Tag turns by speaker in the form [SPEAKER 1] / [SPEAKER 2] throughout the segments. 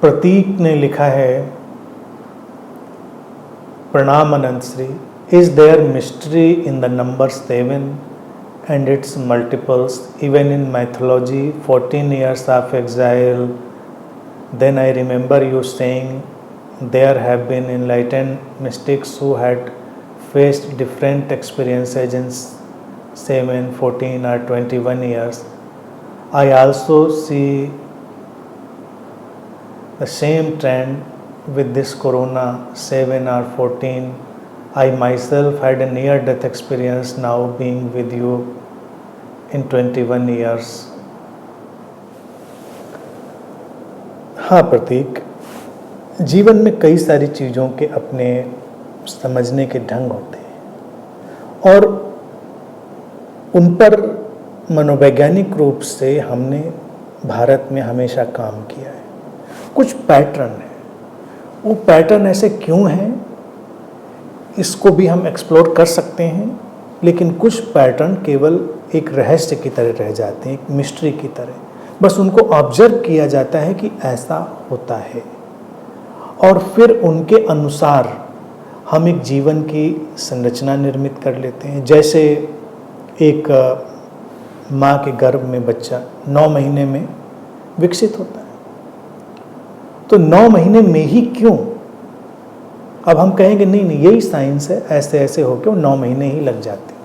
[SPEAKER 1] प्रतीक ने लिखा है, प्रणाम Anant Shri, is there mystery in the number 7 and its multiples, even in mythology, 14 years of exile. Then I remember you saying there have been enlightened mystics who had faced different experiences in 7, 14 or 21 years. I also see the same trend with this corona 7 or 14. I myself had a near-death experience now being with you in 21 years. हाँ प्रतीक, जीवन में कई सारी चीज़ों के अपने समझने के ढंग होते हैं और उन पर मनोवैज्ञानिक रूप से हमने भारत में हमेशा काम किया है। कुछ पैटर्न है, वो पैटर्न ऐसे क्यों हैं इसको भी हम एक्सप्लोर कर सकते हैं, लेकिन कुछ पैटर्न केवल एक रहस्य की तरह रह जाते हैं, एक मिस्ट्री की तरह। बस उनको ऑब्जर्व किया जाता है कि ऐसा होता है और फिर उनके अनुसार हम एक जीवन की संरचना निर्मित कर लेते हैं। जैसे एक माँ के गर्भ में बच्चा 9 महीने में विकसित होता है, तो 9 महीने में ही क्यों? अब हम कहेंगे नहीं यही साइंस है, ऐसे ऐसे होकर वो 9 महीने ही लग जाते हैं,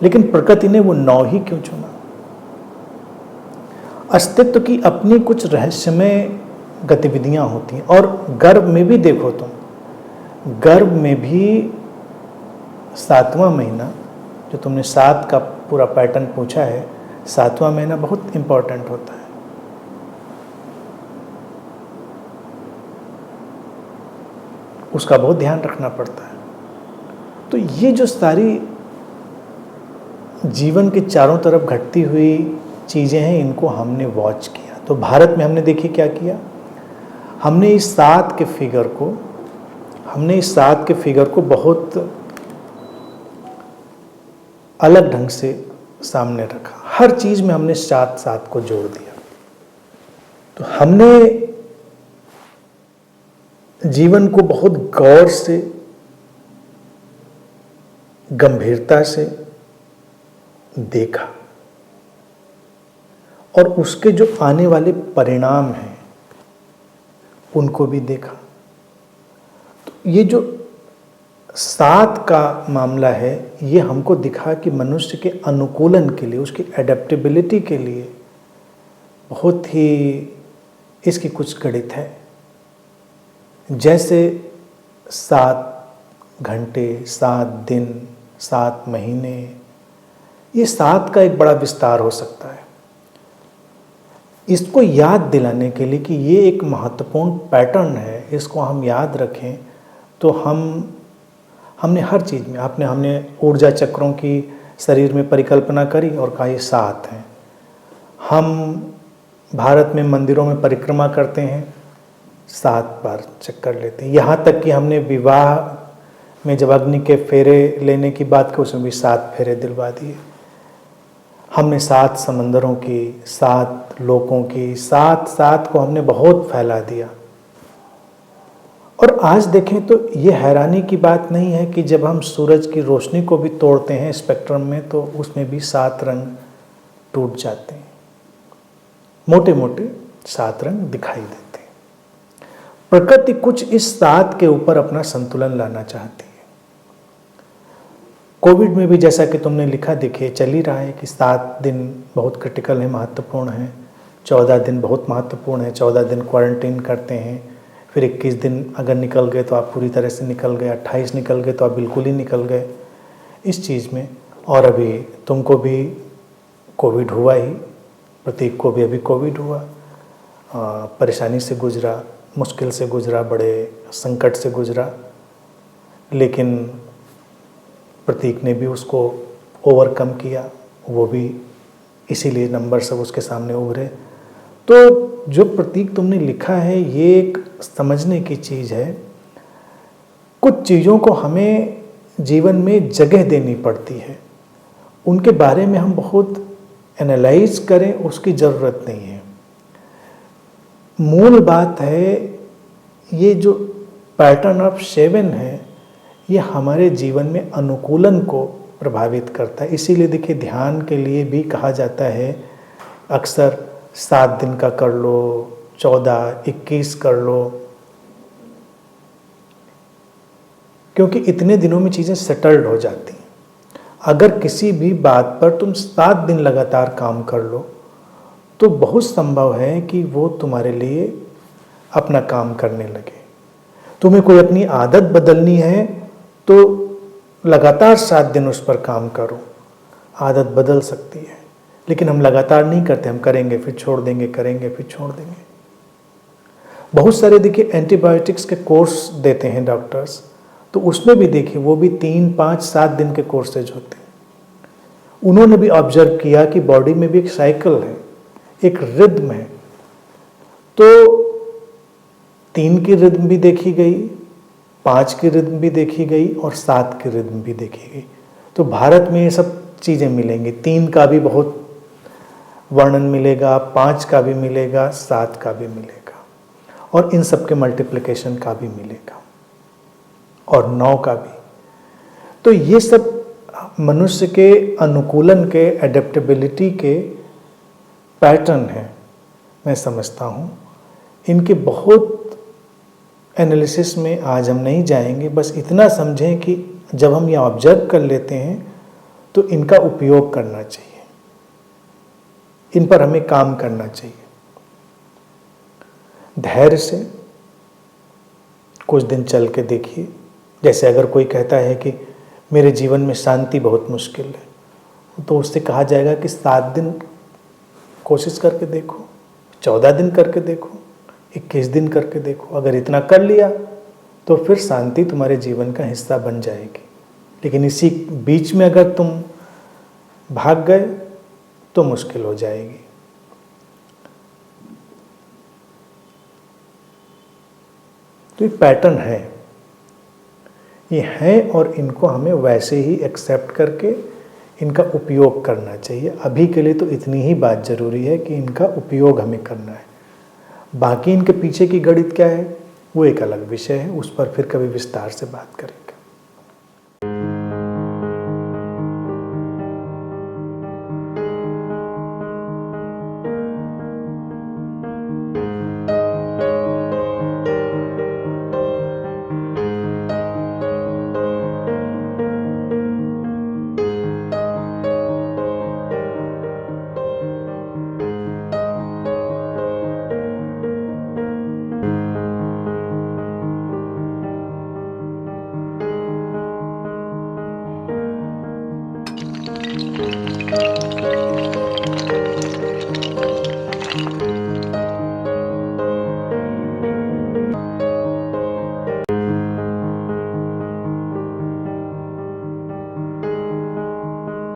[SPEAKER 1] लेकिन प्रकृति ने वो 9 ही क्यों चुना? अस्तित्व की अपनी कुछ रहस्यमय गतिविधियां होती हैं। और गर्भ में भी देखो तुम, गर्भ में भी 7वां महीना, जो तुमने 7 का पूरा पैटर्न पूछा है, 7वां महीना बहुत इंपॉर्टेंट होता है। उसका बहुत ध्यान रखना पड़ता है। तो ये जो सारी जीवन के चारों तरफ घटती हुई चीज़ें हैं, इनको हमने वॉच किया। तो भारत में हमने देखिए क्या किया, हमने इस 7 के फिगर को बहुत अलग ढंग से सामने रखा। हर चीज़ में हमने 7 को जोड़ दिया। तो हमने जीवन को बहुत गौर से, गंभीरता से देखा और उसके जो आने वाले परिणाम हैं उनको भी देखा। तो ये जो 7 का मामला है, ये हमको दिखा कि मनुष्य के अनुकूलन के लिए, उसकी एडेप्टेबिलिटी के लिए बहुत ही इसकी कुछ गणित है। जैसे 7 घंटे, 7 दिन, 7 महीने, ये 7 का एक बड़ा विस्तार हो सकता है। इसको याद दिलाने के लिए कि ये एक महत्वपूर्ण पैटर्न है, इसको हम याद रखें, तो हमने हर चीज़ में हमने ऊर्जा चक्रों की शरीर में परिकल्पना करी और कहा ये 7 हैं। हम भारत में मंदिरों में परिक्रमा करते हैं, 7 बार चक्कर लेते हैं। यहाँ तक कि हमने विवाह में जब अग्नि के फेरे लेने की बात की, उसमें भी 7 फेरे दिलवा दिए। हमने 7 समंदरों की, 7 लोकों की, 7 को हमने बहुत फैला दिया। और आज देखें तो ये हैरानी की बात नहीं है कि जब हम सूरज की रोशनी को भी तोड़ते हैं स्पेक्ट्रम में, तो उसमें भी 7 रंग टूट जाते हैं, मोटे मोटे 7 रंग दिखाई देते हैं। प्रकृति कुछ इस 7 के ऊपर अपना संतुलन लाना चाहती है। कोविड में भी जैसा कि तुमने लिखा, देखिए चल ही रहा है कि 7 दिन बहुत क्रिटिकल है, महत्वपूर्ण है, 14 दिन बहुत महत्वपूर्ण है। 14 दिन क्वारंटीन करते हैं, फिर 21 दिन अगर निकल गए तो आप पूरी तरह से निकल गए, 28 निकल गए तो आप बिल्कुल ही निकल गए इस चीज़ में। और अभी तुमको भी कोविड हुआ ही, प्रतीक को भी अभी कोविड हुआ, परेशानी से गुजरा, मुश्किल से गुजरा, बड़े संकट से गुजरा, लेकिन प्रतीक ने भी उसको ओवरकम किया। वो भी इसीलिए नंबर सब उसके सामने उभरे। तो जो प्रतीक तुमने लिखा है, ये एक समझने की चीज़ है। कुछ चीज़ों को हमें जीवन में जगह देनी पड़ती है, उनके बारे में हम बहुत एनालाइज करें उसकी ज़रूरत नहीं है। मूल बात है, ये जो पैटर्न ऑफ 7 है, ये हमारे जीवन में अनुकूलन को प्रभावित करता है। इसीलिए देखिए, ध्यान के लिए भी कहा जाता है अक्सर 7 दिन का कर लो, 14, 21 कर लो, क्योंकि इतने दिनों में चीज़ें सेटल्ड हो जाती हैं। अगर किसी भी बात पर तुम 7 दिन लगातार काम कर लो तो बहुत संभव है कि वो तुम्हारे लिए अपना काम करने लगे। तुम्हें कोई अपनी आदत बदलनी है तो लगातार 7 दिन उस पर काम करो, आदत बदल सकती है। लेकिन हम लगातार नहीं करते, हम करेंगे फिर छोड़ देंगे, करेंगे फिर छोड़ देंगे। बहुत सारे देखिए एंटीबायोटिक्स के कोर्स देते हैं डॉक्टर्स, तो उसमें भी देखिए वो भी 3, 5, 7 दिन के कोर्सेज होते हैं। उन्होंने भी ऑब्जर्व किया कि बॉडी में भी एक साइकिल है, एक रिद्म है। तो 3 की रिद्म भी देखी गई, 5 की रिद्म भी देखी गई और 7 की रिद्म भी देखी गई। तो भारत में ये सब चीज़ें मिलेंगी। 3 का भी बहुत वर्णन मिलेगा, 5 का भी मिलेगा, 7 का भी मिलेगा और इन सब के मल्टीप्लिकेशन का भी मिलेगा और 9 का भी। तो ये सब मनुष्य के अनुकूलन के, एडेप्टेबिलिटी के पैटर्न हैं, मैं समझता हूँ। इनके बहुत एनालिसिस में आज हम नहीं जाएंगे, बस इतना समझें कि जब हम ये ऑब्जर्व कर लेते हैं तो इनका उपयोग करना चाहिए, इन पर हमें काम करना चाहिए धैर्य से। कुछ दिन चल के देखिए। जैसे अगर कोई कहता है कि मेरे जीवन में शांति बहुत मुश्किल है, तो उससे कहा जाएगा कि 7 दिन कोशिश करके देखो, 14 दिन करके देखो, 21 दिन करके देखो। अगर इतना कर लिया तो फिर शांति तुम्हारे जीवन का हिस्सा बन जाएगी। लेकिन इसी बीच में अगर तुम भाग गए तो मुश्किल हो जाएगी। तो ये पैटर्न है, ये है और इनको हमें वैसे ही एक्सेप्ट करके इनका उपयोग करना चाहिए। अभी के लिए तो इतनी ही बात ज़रूरी है कि इनका उपयोग हमें करना है। बाकी इनके पीछे की गणित क्या है वो एक अलग विषय है, उस पर फिर कभी विस्तार से बात करेंगे।